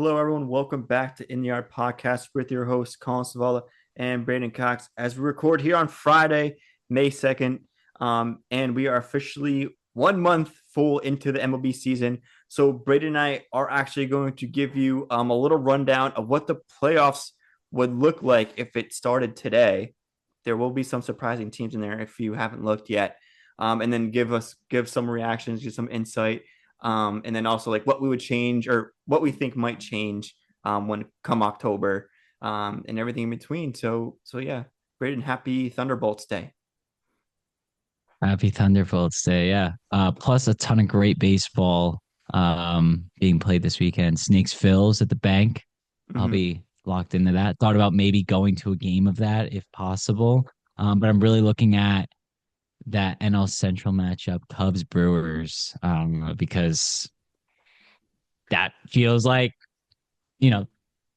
Hello, everyone. Welcome back to In the Yard Podcast with your hosts, Collin and Braeden Cox, as we record here on Friday, May 2nd. And we are officially 1 month full into the MLB season. So, Braeden and I are actually going to give you a little rundown of what the playoffs would look like if it started today. There will be some surprising teams in there if you haven't looked yet. And then give some reactions, give some insight, and then also like what we would change or what we think might change when come October, and everything in between. So yeah, Braeden, happy Thunderbolts Day. Happy Thunderbolts Day, yeah. Plus a ton of great baseball being played this weekend. Snakes Phils at the bank. I'll Mm-hmm. be locked into that. Thought about maybe going to a game of that if possible. But I'm really looking at that NL Central matchup, Cubs Brewers, because that feels like, you know,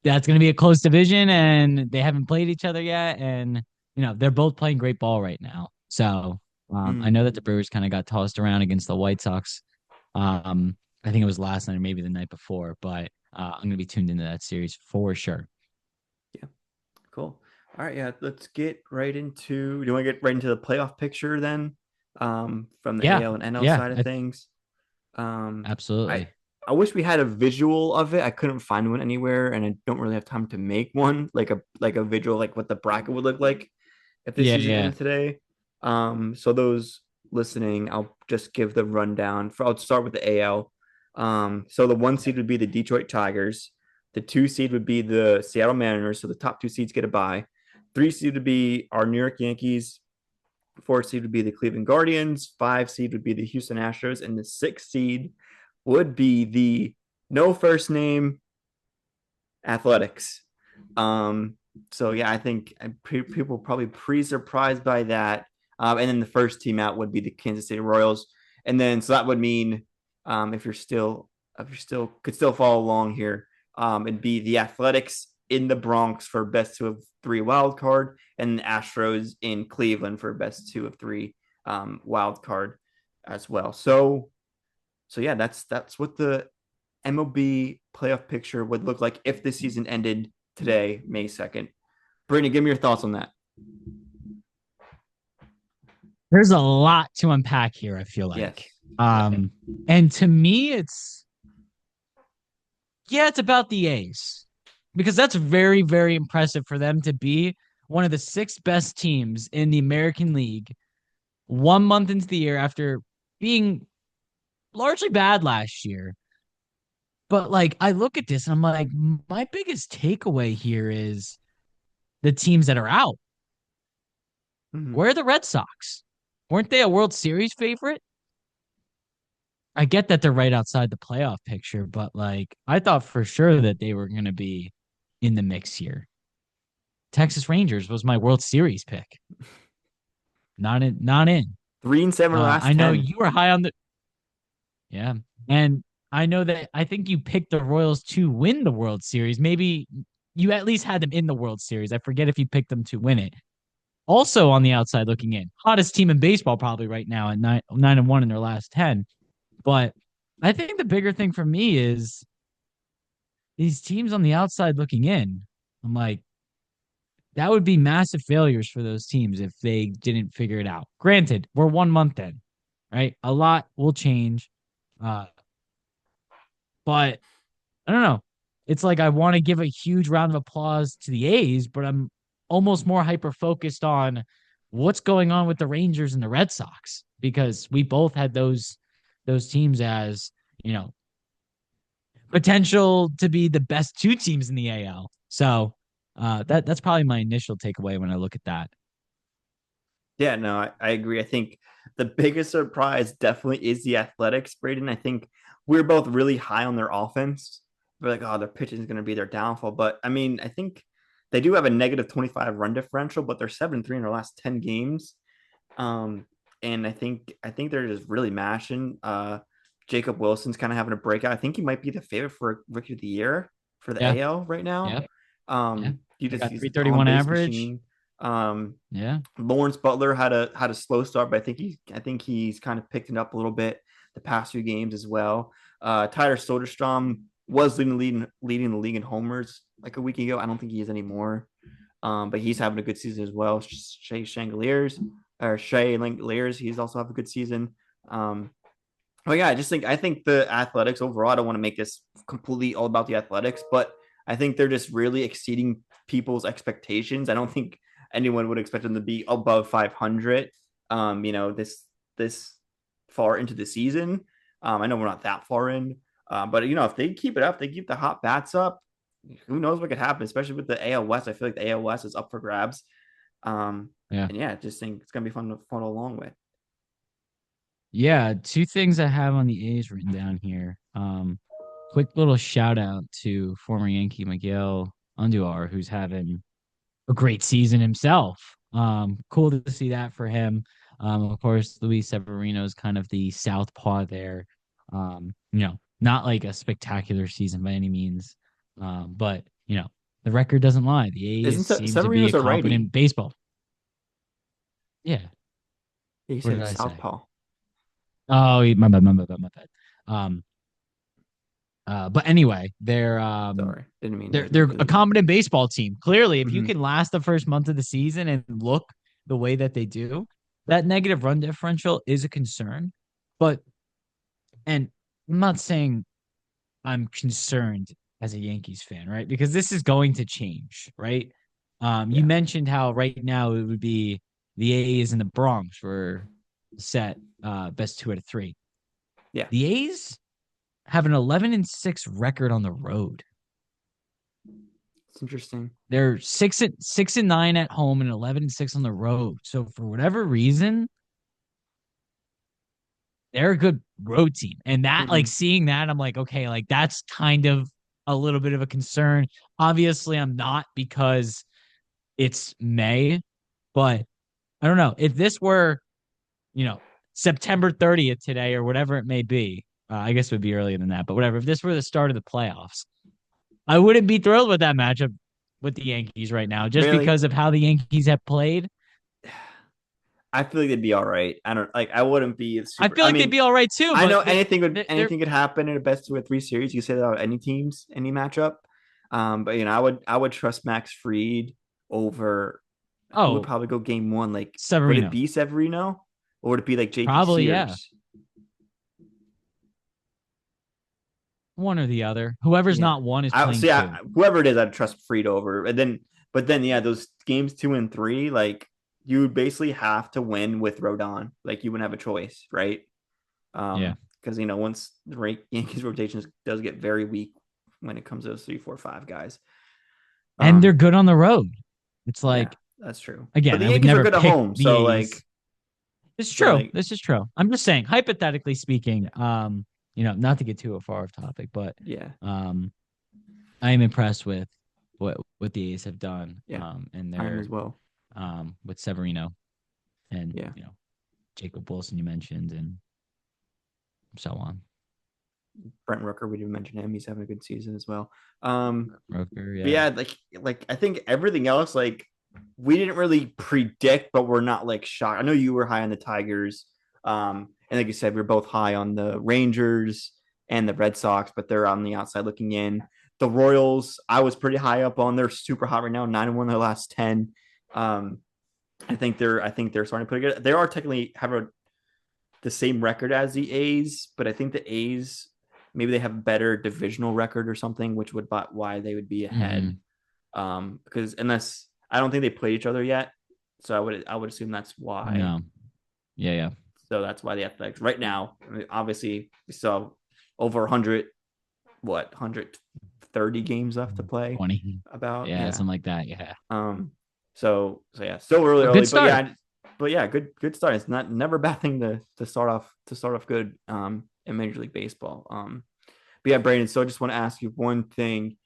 that's going to be a close division and they haven't played each other yet. And, they're both playing great ball right now. So I Mm. know that the Brewers kind of got tossed around against the White Sox. I think it was last night or maybe the night before, but I'm going to be tuned into that series for sure. Yeah, cool. All right, yeah, let's get right into. Do you want to get right into the playoff picture then, from the Yeah. AL and NL Yeah. side of things? I Absolutely. I wish we had a visual of it. I couldn't find one anywhere, and I don't really have time to make one like a visual like what the bracket would look like if this Yeah. season Yeah. ended today. So those listening, I'll just give the rundown. I'll start with the AL. So the one seed would be the Detroit Tigers. The two seed would be the Seattle Mariners. So the top two seeds get a bye. Three seed would be our New York Yankees. Four seed would be the Cleveland Guardians. Five seed would be the Houston Astros, and the sixth seed would be the no first name Athletics. Um, so yeah, I think people probably pretty surprised by that. And then the first team out would be the Kansas City Royals, and then so that would mean, if you're still could still follow along here, it'd be the Athletics in the Bronx for best two of three wild card, and the Astros in Cleveland for best two of three wild card as well. So yeah, that's what the MLB playoff picture would look like if the season ended today, May 2nd. Brittany, give me your thoughts on that. There's a lot to unpack here, I feel like. Yes. Yeah. And to me, it's about the A's because that's very, very impressive for them to be one of the six best teams in the American League 1 month into the year after being largely bad last year. But like, I look at this and I'm like, my biggest takeaway here is the teams that are out. Mm-hmm. Where are the Red Sox? Weren't they a World Series favorite? I get that they're right outside the playoff picture, but like, I thought for sure that they were going to be in the mix here. Texas Rangers was my World Series pick. Not in, not in. 3-7 last I know 10. you were high on the, yeah. And I know that I think you picked the Royals to win the World Series. Maybe you at least had them in the World Series. I forget if you picked them to win it. Also on the outside looking in, hottest team in baseball probably right now at 9-1 in their last 10. But I think the bigger thing for me is these teams on the outside looking in. I'm like, that would be massive failures for those teams if they didn't figure it out. Granted, we're 1 month in, right? A lot will change. Uh, but I don't know. It's like I want to give a huge round of applause to the A's, but I'm almost more hyper focused on what's going on with the Rangers and the Red Sox because we both had those teams as, you know, potential to be the best two teams in the AL. So that's probably my initial takeaway when I look at that. Yeah, no, I agree. I think the biggest surprise definitely is the Athletics, Braden. I think we're both really high on their offense. We're like, oh, their pitching is going to be their downfall. But I mean, I think they do have a negative 25 run differential, but they're 7-3 in their last 10 games. Um, and I think they're just really mashing. Jacob Wilson's kind of having a breakout. I think he might be the favorite for rookie of the year for the Yeah. AL right now. Yeah. Yeah. I got He's an on 331 base average. machine. Um, Yeah. Lawrence Butler had a slow start, but I think he's kind of picked it up a little bit the past few games as well. Tyler Soderstrom was leading the league in homers like a week ago. I don't think he is anymore. But he's having a good season as well. Shea Langoliers, he's also having a good season. But yeah, I think the Athletics overall. I don't want to make this completely all about the Athletics, but I think they're just really exceeding people's expectations. I don't think anyone would expect them to be above 500. This far into the season. I know we're not that far in, but if they keep it up, they keep the hot bats up. Who knows what could happen, especially with the AL West. I feel like the AL West is up for grabs. Yeah. And yeah, just think it's gonna be fun to follow along with. Yeah, two things I have on the A's written down here. Quick little shout out to former Yankee Miguel Andujar, who's having a great season himself. Cool to see that for him. Of course, Luis Severino is kind of the southpaw there. Not like a spectacular season by any means. But the record doesn't lie. The A's Isn't seem to be a Severino's a righty? competent baseball. Yeah. Yeah, you What said did he's I say? southpaw. Oh, my bad. Um, but anyway, they're um Sorry, didn't mean they're to they're make you a lose. competent baseball team. Clearly, if you Mm-hmm. can last the first month of the season and look the way that they do, that negative run differential is a concern. But and I'm not saying I'm concerned as a Yankees fan, right? Because this is going to change, right? You Yeah, mentioned how right now it would be the A's and the Bronx were set best 2 out of 3. yeah, The A's have an 11-6 record on the road. it's interesting. They're 6-9 at home and 11-6 on the road. So for whatever reason, they're a good road team. And that, Mm-hmm. like, seeing that, I'm like, okay, like that's kind of a little bit of a concern. Obviously, I'm not, because it's May, but I don't know if this were, you know, September 30th today or whatever it may be. I guess it would be earlier than that, but whatever. If this were the start of the playoffs, I wouldn't be thrilled with that matchup with the Yankees right now, just Really, because of how the Yankees have played. I feel like they'd be all right. I don't like. I wouldn't be I super. feel I like they'd mean, be all right too, I but know they're anything could happen in a best 2 or 3 series. You say that about any teams, any matchup. But I would trust Max Fried over who would oh, probably go game one. Like, would it Severino. be Severino or would it be like JP Probably, yeah. Sears? One or the other. Whoever's Yeah. not one is I playing see. two. Whoever it is, I'd trust Fried over. But then, yeah, those games 2 and 3, like you would basically have to win with Rodon. Like you wouldn't have a choice, right? Yeah. Because once the Yankees rotation does get very weak when it comes to those 3, 4, 5 guys. And they're Um, good on the road. It's yeah, like, that's true. But again, the I would Yankees are never good at pick home, the so A's. like, It's so true. like, This is true. I'm just saying, hypothetically speaking, not to get too far off topic, but yeah, um I am impressed with what the A's have done. yeah, And I am their as well. with Severino and Yeah, Jacob Wilson you mentioned and so on. Brent Rooker, we didn't mention him. He's having a good season as well. Roker, But yeah. yeah, like I think everything else, like we didn't really predict, but we're not like shocked. I know you were high on the Tigers, and like you said, we're both high on the Rangers and the Red Sox, but they're on the outside looking in. The Royals, I was pretty high up on. They're super hot right now, 9-1 their last 10. Um, I think they're starting to put together. They are technically the same record as the A's, but I think the A's maybe they have a better divisional record or something, which would why they would be ahead. Mm-hmm. Because unless I don't think they played each other yet, so I would assume that's why. No. Yeah. So that's why the Athletics right now. I mean, obviously, we still over 100, 130 games left to play. 20. About Yeah, yeah. something like that. Yeah. So yeah, still really A good early, start. but yeah, good start. It's not never a bad thing to start off good in Major League Baseball. But yeah, Braden. So I just want to ask you one thing: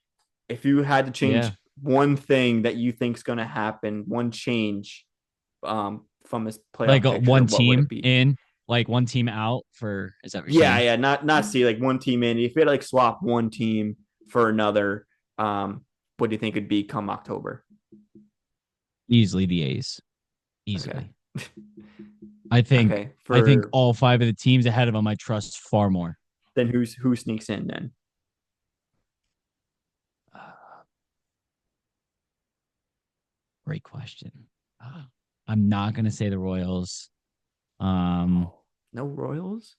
if you had to Yeah. change one thing that you think is going to happen, one change from this Like playoff picture, one what would it team be? in, like one team out for, is that what you're Yeah, saying? yeah, not see like one team in. If you had to like swap one team for another, what do you think it'd be come October? Easily the A's. Okay. Easily. I think Okay. I think For all five of the teams ahead of them I trust far more. then who sneaks in then? great question. I'm not gonna say the Royals. Um, Oh, no Royals?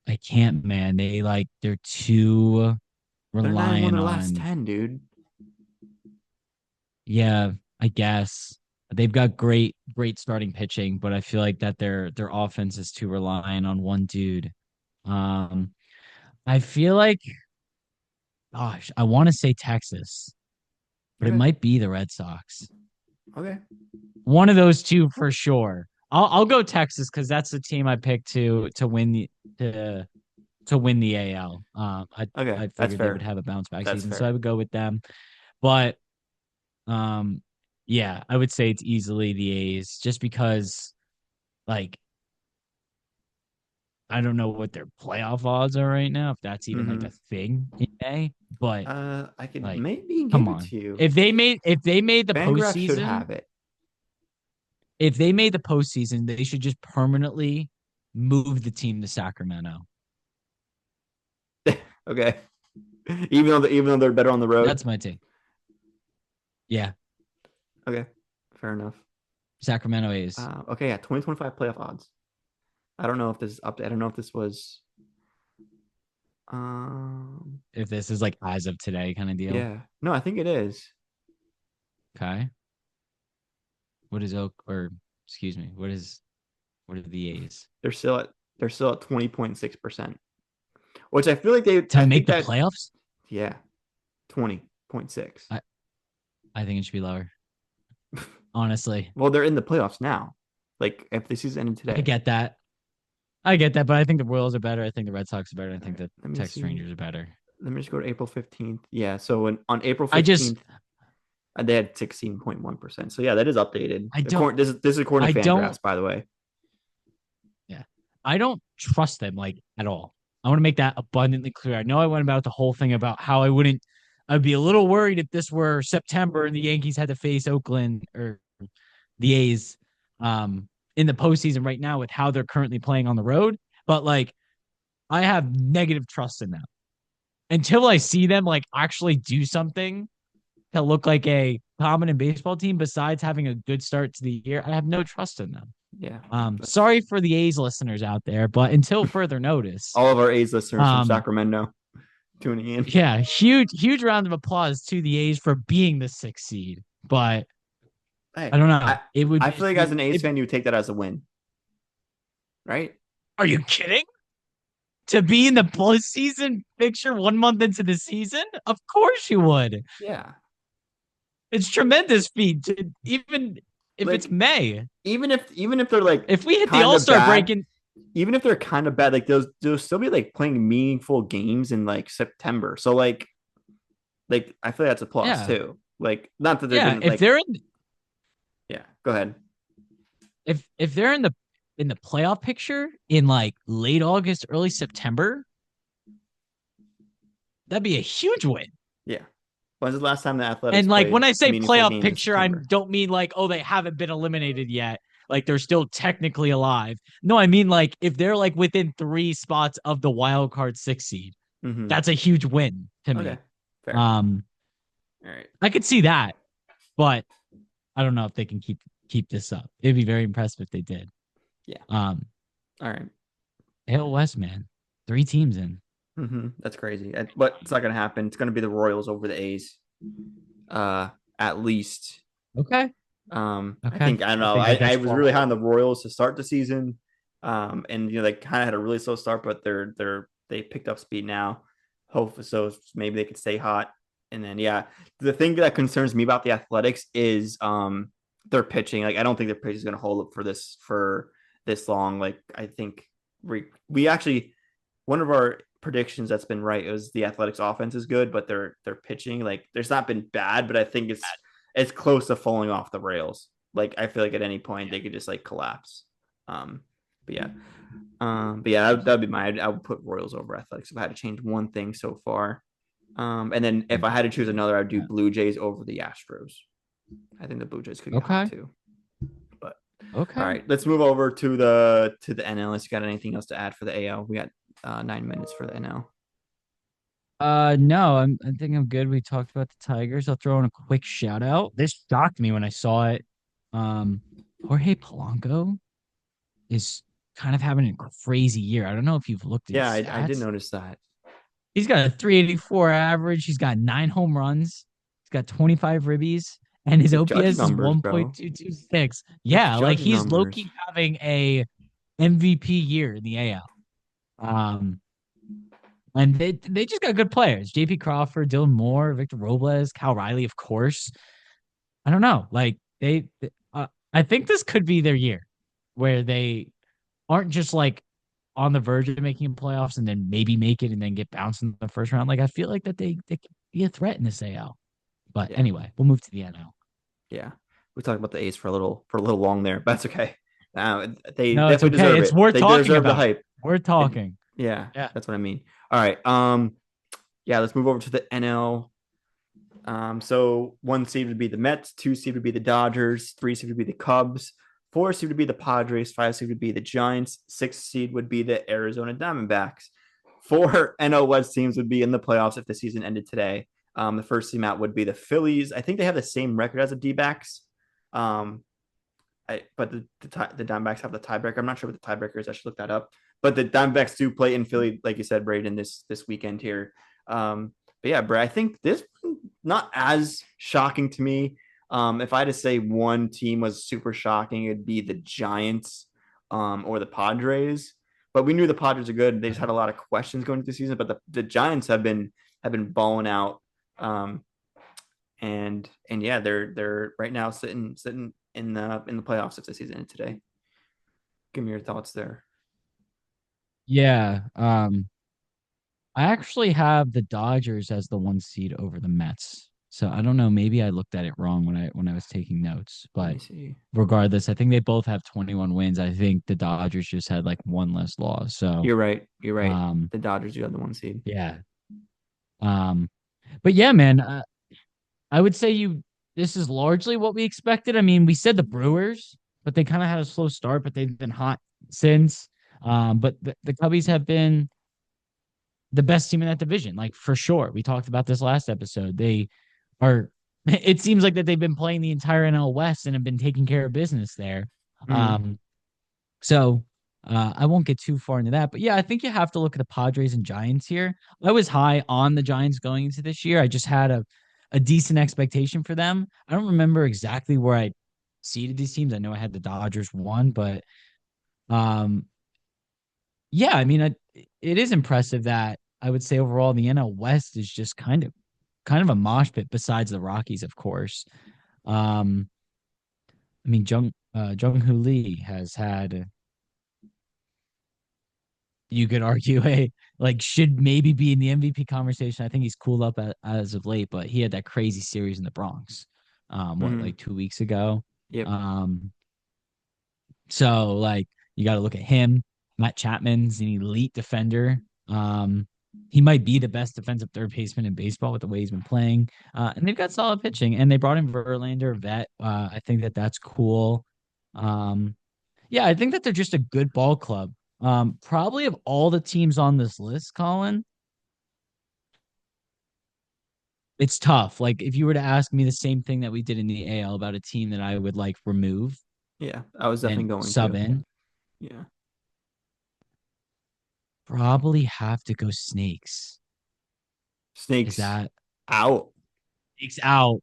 I can't, man. They're too They're 9-1 reliant their last on. 10, dude. Yeah, I guess they've got great starting pitching, but I feel like that their offense is too reliant on one dude. Um, I feel like, gosh, I want to say Texas, but it Okay. might be the Red Sox. Okay. One of those two for sure. I'll go Texas because that's the team I picked to win to to win the AL. Okay. I That's figured they would fair. have a bounce back That's season, so I fair. would go with them. But um, yeah, I would say it's easily the A's just because like I don't know what their playoff odds are right now, if that's even like Mm-hmm. a thing in A, but I could like maybe give come it on. to you. If they made the Fangraph should postseason, have it. if they made the postseason, they should just permanently move the team to Sacramento. Okay. Even though they're better on the road. That's my take. Yeah, Okay. Fair enough. Sacramento A's. Okay, yeah, 2025 playoff odds. I don't know if this is up to, I don't know if this was um If this is like as of today kind of deal. yeah. No, I think it is. Okay. What is Oak or excuse me, what are the A's? They're still at they're still at 20.6%. Which I feel like To I make think the that playoffs? yeah, 20.6. I, I think it should be lower. Honestly. Well, they're in the playoffs now. Like if the season ended I today. get that. I get that, but I think the Royals are better. I think the Red Sox are better. I All think right, the let me Texas see. Rangers are better. Let me just go to April 15th. Yeah, so on April I just 15th, they had 16.1%. So yeah, that is updated. I don't According, this is according I to don't Fangraphs, by the way. yeah. I don't trust them like at all. I want to make that abundantly clear. I know I went about the whole thing about how I'd be a little worried if this were September and the Yankees had to face Oakland or the A's in the postseason right now with how they're currently playing on the road. But like I have negative trust in them. Until I see them like actually do something to look like a prominent baseball team besides having a good start to the year, I have no trust in them. Yeah, Sorry for the A's listeners out there, but until further notice, all of our A's listeners from um, Sacramento tuning in. yeah, huge round of applause to the A's for being the sixth seed. But Hey, I don't I know. It would I feel just like as be an A's if fan, you would take that as a win, right? are you kidding? To be in the postseason picture 1 month into the season? Of course you would. Yeah, It's tremendous feat. Even if it's like May. even if they're like If we hit the kind All of Star break bad, in even if they're kind of bad, like they'll still be like playing meaningful games in like September. So like I feel like that's a plus yeah, too. Like not that they're yeah. gonna like yeah. Go ahead. If they're in the playoff picture in like late August, early September, that'd be a huge win. Yeah. When's the last time the Athletics And like when played I say meaningful playoff games in picture, I September? don't mean like, oh, they haven't been eliminated yet. Like they're still technically alive. No, I mean like if they're like within 3 spots of the wild card 6 seed, Mm-hmm. that's a huge win to Okay. me. Fair. Um, All right. I could see that, but I don't know if they can keep this up. It'd be very impressive if they did. Yeah. Um, All right. AL West, man, 3 teams in. Mm-hmm. That's crazy. But it's not gonna happen. It's gonna be the Royals over the A's. At least. Okay. I Okay. think I don't I know. think I I guess was we'll really have high on the Royals to start the season. And they kind of had a really slow start, but they picked up speed now. Hopefully, so maybe they could stay hot. And then yeah, the thing that concerns me about the Athletics is their pitching. Like I don't think their pitching is going to hold up for this long. Like I think we actually one of our predictions that's been right is the Athletics offense is good, but their pitching like there's not been bad, but I think it's close to falling off the rails. Like I feel like at any point they could just like collapse. Um, but yeah, that'd be I would put Royals over Athletics if I had to change one thing so far. And then if I had to choose another, I'd do Blue Jays over the Astros. I think the Blue Jays could get hot Okay. too. But all Okay. right, let's move over to the NL. Unless you got anything else to add for the AL, we got 9 minutes for the NL. No, I think I'm good. We talked about the Tigers. I'll throw in a quick shout out. This shocked me when I saw it. Um, Jorge Polanco is kind of having a crazy year. I don't know if you've looked at Yeah, his I did stats. notice that. He's got a 384 average. He's got 9 home runs. He's got 25 ribbies, and his The Judge OPS is numbers, bro. 1.226. That's Yeah, like Judge he's low numbers. key having a MVP year in the AL. And they just got good players. JP Crawford, Dylan Moore, Victor Robles, Cal Riley, of course. I don't know. Like I think this could be their year where they aren't just like on the verge of making playoffs and then maybe make it and then get bounced in the first round. Like I feel like that they could be a threat in this AL. But Yeah, anyway, we'll move to the NL. yeah. We talked about the A's for a little long there, but that's okay. They No, it's definitely okay. deserve It's it. worth They talking deserve the about. hype. We're They, talking. yeah, Yeah. that's what I mean. All right. Yeah, let's move over to the NL. So one seed would be the Mets, two seed would be the Dodgers, three seed would be the Cubs, four seed would be the Padres, five seed would be the Giants, six seed would be the Arizona Diamondbacks. Four NL West teams would be in the playoffs if the season ended today. The first team out would be the Phillies. I think they have the same record as the D-backs. Um, but the Diamondbacks have the tiebreaker. I'm not sure what the tiebreaker is. I should look that up. But the Diamondbacks do play in Philly, like you said, Braden, this weekend here. But yeah, Brad, I think this not as shocking to me. If I had to say one team was super shocking, it'd be the Giants or the Padres. But we knew the Padres are good. They just had a lot of questions going into the season. But the Giants have been balling out. Um, and yeah, they're right now sitting in the playoffs if the season ended today. Give me your thoughts there. Yeah. I actually have the Dodgers as the 1 seed over the Mets. So I don't know. Maybe I looked at it wrong when I was taking notes. Let But me see. regardless, I think they both have 21 wins. I think the Dodgers just had like one less loss. So You're right. You're right. um The Dodgers do have the one seed. yeah. Um but yeah, man, I would say this is largely what we expected. I mean, we said the Brewers, but they kind of had a slow start, but they've been hot since. But the Cubbies have been the best team in that division, like for sure. We talked about this last episode. They are. It seems like that they've been playing the entire NL West and have been taking care of business there. Mm, Um, so I won't get too far into that, but yeah, I think you have to look at the Padres and Giants here. I was high on the Giants going into this year. I just had a decent expectation for them. I don't remember exactly where I seeded these teams. I know I had the Dodgers one, but um, yeah, I mean, it is impressive that I would say overall the NL West is just kind of a mosh pit besides the Rockies, of course. Um, I mean, Jung Hoo Lee has had, you could argue, a like should maybe be in the MVP conversation. I think he's cooled up as of late, but he had that crazy series in the Bronx, mm, like 2 weeks ago. yep. Um, So like you got to look at him. Matt Chapman's an elite defender. Um, he might be the best defensive third baseman in baseball with the way he's been playing. And they've got solid pitching, and they brought in Verlander, vet. I think that's cool. Um, yeah, I think that they're just a good ball club. Probably of all the teams on this list, Colin, it's tough. Like if you were to ask me the same thing that we did in the AL about a team that I would like remove Yeah, I was definitely and going sub to. in, Yeah. probably have to go Snakes. Is Snakes that out. Snakes out?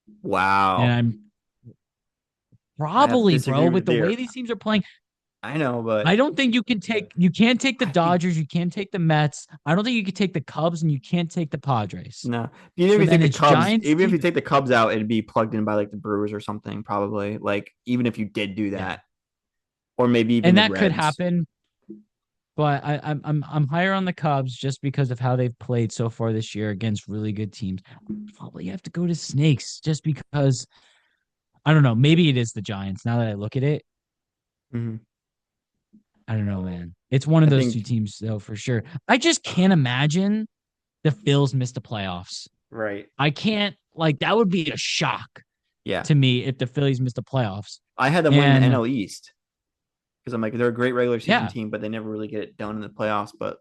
And Wow. I'm I have to probably, bro, disagree with with the there. way these teams are playing. I know, but I don't think you can't take the I think Dodgers, you can't take the Mets. I don't think you could take the Cubs and you can't take the Padres. no. Even if So you take then the it's Cubs, Giants even if you team. take the Cubs out, it'd be plugged in by like the Brewers or something, probably. Like even if you did do Yeah. that, or maybe even And the that could Reds. happen, but I'm higher on the Cubs just because of how they've played so far this year against really good teams. Probably have to go to Snakes just because I don't know. Maybe it is the Giants now that I look at it. Mm-hmm. I don't know, man. It's one of I those two think teams, though, for sure. I just can't imagine the Phils miss the playoffs. right. I can't, like, that would be a shock Yeah, to me if the Phillies missed the playoffs. I had them winning the And NL East because I'm like they're a great regular season yeah, team, but they never really get it done in the playoffs. But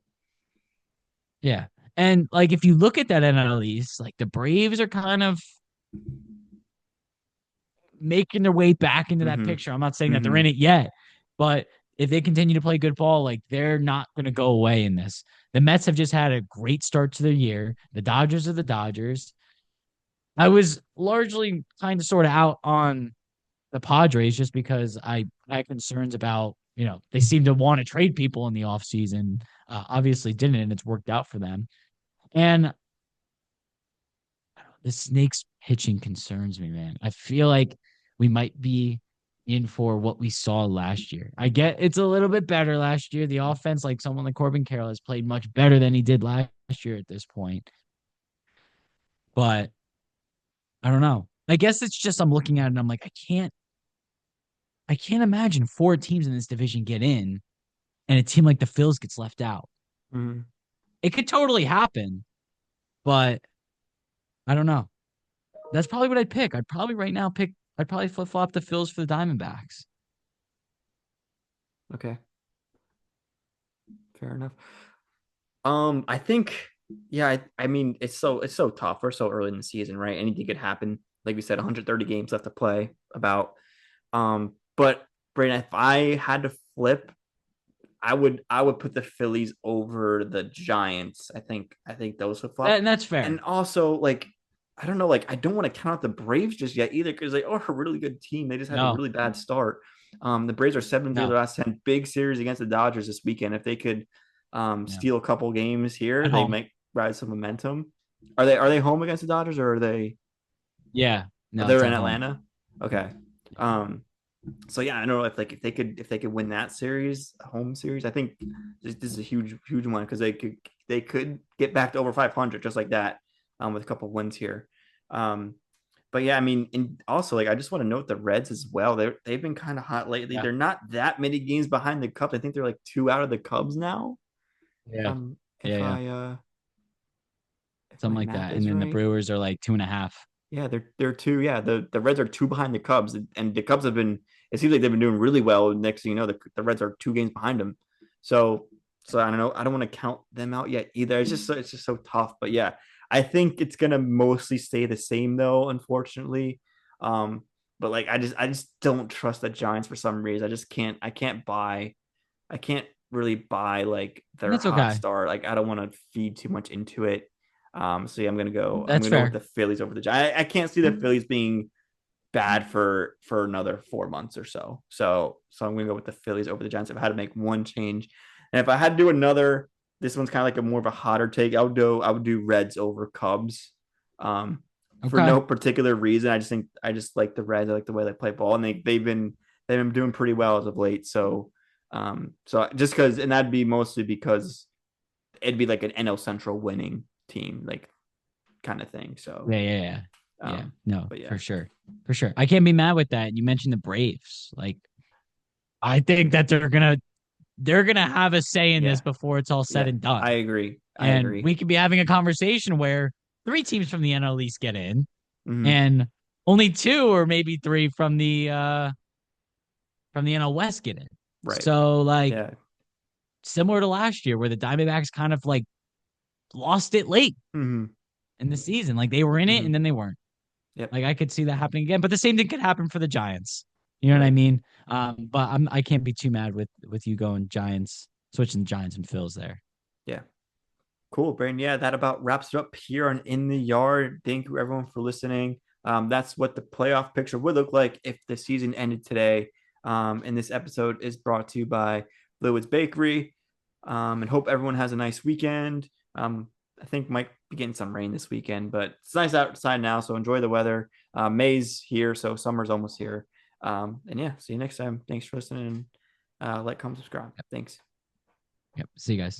yeah. And like if you look at that NL East, like the Braves are kind of making their way back into that Mm-hmm. picture. I'm not saying that they're Mm-hmm. in it yet, but if they continue to play good ball, like they're not going to go away in this. The Mets have just had a great start to their year. The Dodgers are the Dodgers. I was largely kind of sort of out on the Padres just because I had concerns about, they seem to want to trade people in the offseason. Obviously didn't, and it's worked out for them. And the Snakes pitching concerns me, man. I feel like we might be in for what we saw last year. I get it's a little bit better last year. The offense, like someone like Corbin Carroll, has played much better than he did last year at this point. But I don't know. I guess it's just I'm looking at it and I'm like, I can't imagine four teams in this division get in and a team like the Phils gets left out. Mm-hmm. It could totally happen, but I don't know. That's probably what I'd pick. I'd probably right now pick. I'd probably flip flop the Phils for the Diamondbacks. Okay, fair enough. I think, yeah, I mean, it's so tough. We're so early in the season, right? Anything could happen. Like we said, 130 games left to play. But Brandon, if I had to flip, I would put the Phillies over the Giants. I think those would flop. And that's And fair. also, like, I don't know, like I don't want to count out the Braves just yet either because they are a really good team. They just had a No, really bad start. The Braves are 7-3 no, their last 10. Big series against the Dodgers this weekend. If they could no. steal a couple games here, At they home. might ride some momentum. Are they home against the Dodgers or are they? Yeah. Oh, No, it's they're in at home. Atlanta. Okay. Um, so yeah, I don't know if they could win that series, home series. I think this is a huge one because they could get back to over 500 just like that, with a couple of wins here. Um, but yeah, I mean, and also like I just want to note the Reds as well. They've been kind of hot lately. Yeah. They're not that many games behind the Cubs. I think they're like two out of the Cubs now. If Yeah. I'm Yeah. if Yeah. I if Something my like math that. And is then the right. Brewers are like 2.5. Yeah, they're two. Yeah, the Reds are two behind the Cubs, and the Cubs have been. It seems like they've been doing really well. Next thing you know, the Reds are two games behind them. So I don't know. I don't want to count them out yet either. It's just so tough. But yeah, I think it's gonna mostly stay the same though. Unfortunately, um, but like I just don't trust the Giants for some reason. I just can't. I can't really buy like And their that's hot okay. start. Like I don't want to feed too much into it. So yeah, I'm gonna go. I'm That's gonna go with fair. the Phillies over the Giants. I can't see the Phillies being bad for another 4 months or so. So I'm gonna go with the Phillies over the Giants. If I had to make one change, and if I had to do another, this one's kind of like a more of a hotter take. I would do Reds over Cubs. Um, for Okay. no particular reason. I just like the Reds. I like the way they play ball, and they've been doing pretty well as of late. So just because, and that'd be mostly because it'd be like an NL Central winning team, like kind of thing. So, Yeah. Yeah. Yeah. Yeah. um, No, but yeah, for sure. For sure. I can't be mad with that. You mentioned the Braves. Like, I think that they're gonna have a say in this yeah, before it's all said yeah. and I done. agree. I And agree. we could be having a conversation where three teams from the NL East get in, Hmm. and only two or maybe three from the NL West get in. Right. So like Yeah. similar to last year where the Diamondbacks kind of like lost it late Hmm. in the season. Like they were in it Hmm. and then they weren't. Yep. Like I could see that happening again, but the same thing could happen for the Giants. You know what I Right. mean? But I can't be too mad with you going Giants, switching Giants and Phils there. Yeah. Cool, Brandon. Yeah, that about wraps it up here on In the Yard. Thank you, everyone, for listening. That's what the playoff picture would look like if the season ended today. And this episode is brought to you by Fluids Bakery. And hope everyone has a nice weekend. I think might be getting some rain this weekend, but it's nice outside now, so enjoy the weather. May's here, so summer's almost here. And yeah, see you next time. Thanks for listening. And like, comment, subscribe. Thanks. Yep. See you guys.